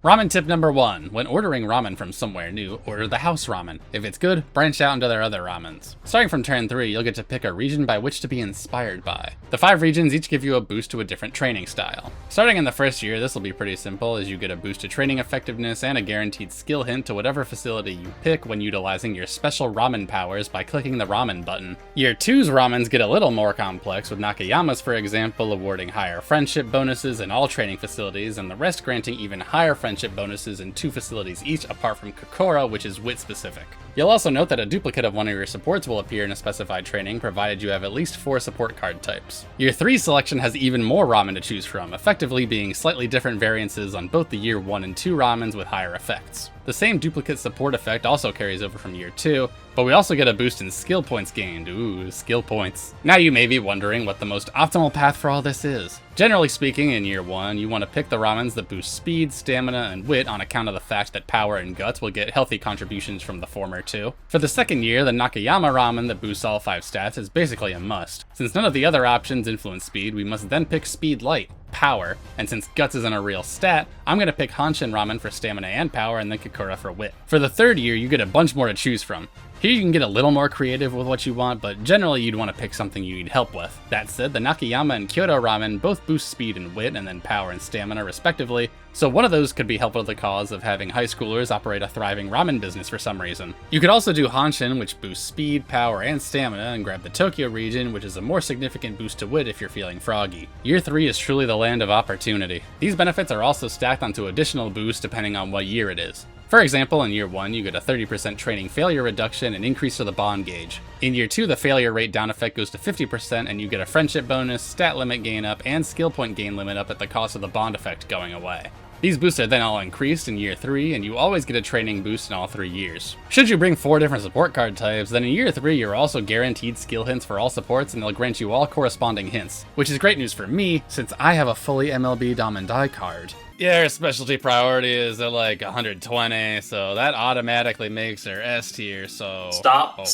Ramen tip number 1. When ordering ramen from somewhere new, order the house ramen. If it's good, branch out into their other ramens. Starting from turn 3, you'll get to pick a region by which to be inspired by. The 5 regions each give you a boost to a different training style. Starting in the first year, this will be pretty simple as you get a boost to training effectiveness and a guaranteed skill hint to whatever facility you pick when utilizing your special ramen powers by clicking the ramen button. Year 2's ramens get a little more complex, with Nakayamas, for example, awarding higher friendship bonuses in all training facilities and the rest granting even higher friendship bonuses in 2 facilities each, apart from Kokora, which is wit specific. You'll also note that a duplicate of one of your supports will appear in a specified training, provided you have at least 4 support card types. Year 3 selection has even more ramen to choose from, effectively being slightly different variances on both the Year 1 and 2 ramens with higher effects. The same duplicate support effect also carries over from Year 2, but we also get a boost in skill points gained. Ooh, skill points. Now you may be wondering what the most optimal path for all this is. Generally speaking, in Year 1, you want to pick the ramens that boost speed, stamina, and wit on account of the fact that power and guts will get healthy contributions from the former 2. For the second year, the Nakayama ramen that boosts all 5 stats is basically a must. Since none of the other options influence speed, we must then pick speed light, power, and since guts isn't a real stat, I'm gonna pick Hanshin ramen for stamina and power and then Kokora for wit. For the third year, you get a bunch more to choose from. Here you can get a little more creative with what you want, but generally you'd want to pick something you need help with. That said, the Nakayama and Kyoto ramen both boost speed and wit and then power and stamina respectively, so one of those could be helpful to the cause of having high schoolers operate a thriving ramen business for some reason. You could also do Hanshin, which boosts speed, power, and stamina, and grab the Tokyo region, which is a more significant boost to wit if you're feeling froggy. Year 3 is truly the land of opportunity. These benefits are also stacked onto additional boosts depending on what year it is. For example, in Year 1, you get a 30% training failure reduction and increase to the bond gauge. In Year 2, the failure rate down effect goes to 50% and you get a friendship bonus, stat limit gain up, and skill point gain limit up at the cost of the bond effect going away. These boosts are then all increased in Year 3, and you always get a training boost in all 3 years. Should you bring 4 different support card types, then in Year 3 you're also guaranteed skill hints for all supports and they'll grant you all corresponding hints, which is great news for me, since I have a fully MLB Dom and Die card. Yeah, her specialty priority is at like 120, so that automatically makes her S tier, so... Stop,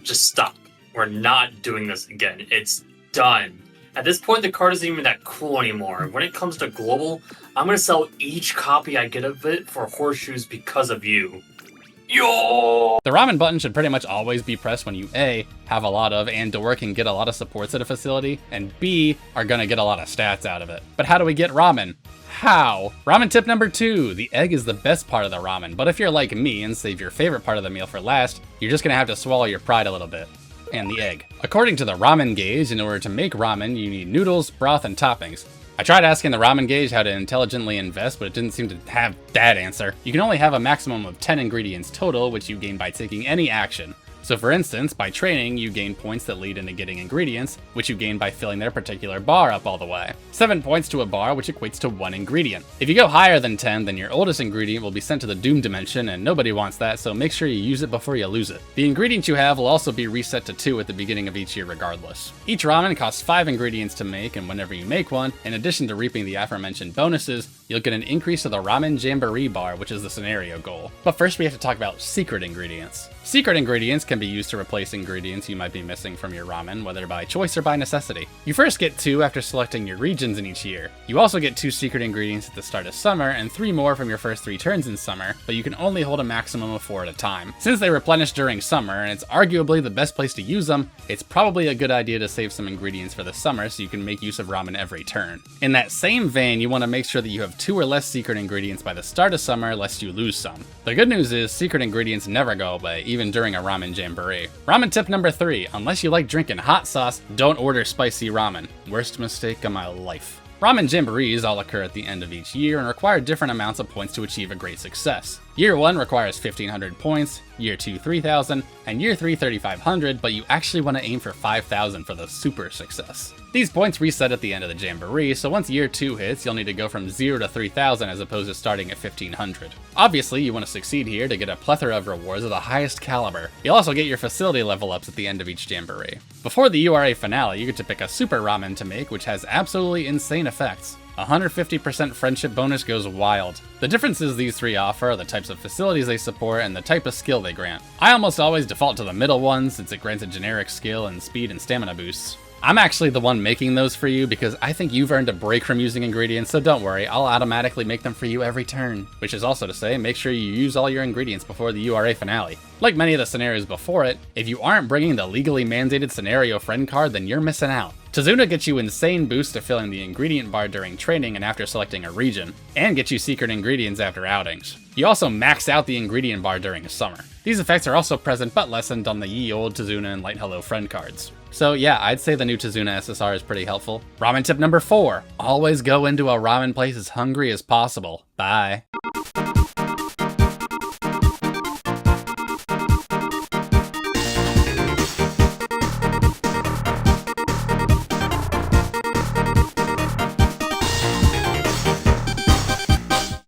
just stop. We're not doing this again. It's done. At this point, the card isn't even that cool anymore. When it comes to global, I'm gonna sell each copy I get of it for horseshoes because of you. Yo! The ramen button should pretty much always be pressed when you A, have a lot of and/or can get a lot of supports at a facility, and B, are gonna get a lot of stats out of it. But how do we get ramen? How? Ramen tip number 2. The egg is the best part of the ramen, but if you're like me and save your favorite part of the meal for last, you're just gonna have to swallow your pride a little bit. And the egg. According to the ramen gauge, in order to make ramen, you need noodles, broth, and toppings. I tried asking the ramen gauge how to intelligently invest, but it didn't seem to have that answer. You can only have a maximum of 10 ingredients total, which you gain by taking any action. So for instance, by training, you gain points that lead into getting ingredients, which you gain by filling their particular bar up all the way. 7 points to a bar, which equates to 1 ingredient. If you go higher than 10, then your oldest ingredient will be sent to the Doom Dimension, and nobody wants that, so make sure you use it before you lose it. The ingredients you have will also be reset to 2 at the beginning of each year regardless. Each ramen costs 5 ingredients to make, and whenever you make one, in addition to reaping the aforementioned bonuses, you'll get an increase to the Ramen Jamboree bar, which is the scenario goal. But first we have to talk about secret ingredients. Secret ingredients can be used to replace ingredients you might be missing from your ramen, whether by choice or by necessity. You first get 2 after selecting your regions in each year. You also get 2 secret ingredients at the start of summer, and 3 more from your first 3 turns in summer, but you can only hold a maximum of 4 at a time. Since they replenish during summer, and it's arguably the best place to use them, it's probably a good idea to save some ingredients for the summer so you can make use of ramen every turn. In that same vein, you want to make sure that you have 2 or less secret ingredients by the start of summer, lest you lose some. The good news is, secret ingredients never go away, even during a ramen jamboree. Ramen tip number 3, unless you like drinking hot sauce, don't order spicy ramen. Worst mistake of my life. Ramen jamborees all occur at the end of each year and require different amounts of points to achieve a great success. Year 1 requires 1,500 points, Year 2 3,000, and Year 3 3,500, but you actually want to aim for 5,000 for the super success. These points reset at the end of the jamboree, so once Year 2 hits, you'll need to go from 0 to 3,000 as opposed to starting at 1,500. Obviously, you want to succeed here to get a plethora of rewards of the highest caliber. You'll also get your facility level ups at the end of each jamboree. Before the URA finale, you get to pick a super ramen to make, which has absolutely insane effects. 150% friendship bonus goes wild. The differences these 3 offer are the types of facilities they support and the type of skill they grant. I almost always default to the middle one since it grants a generic skill and speed and stamina boosts. I'm actually the one making those for you because I think you've earned a break from using ingredients, so don't worry, I'll automatically make them for you every turn. Which is also to say, make sure you use all your ingredients before the URA finale. Like many of the scenarios before it, if you aren't bringing the legally mandated scenario friend card, then you're missing out. Tazuna gets you insane boosts to filling the ingredient bar during training and after selecting a region, and gets you secret ingredients after outings. You also max out the ingredient bar during summer. These effects are also present but lessened on the ye old Tazuna and Light Hello friend cards. So yeah, I'd say the new Tazuna SSR is pretty helpful. Ramen tip number 4, always go into a ramen place as hungry as possible. Bye.